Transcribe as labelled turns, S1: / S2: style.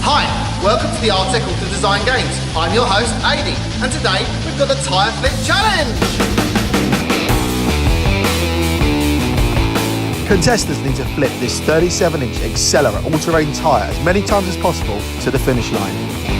S1: Hi, welcome to the Rtec Auto Design Games. I'm your host, Adi, and today we've got the Tyre Flip Challenge.
S2: Contestants need to flip this 37-inch Accelera all-terrain tyre as many times as possible to the finish line.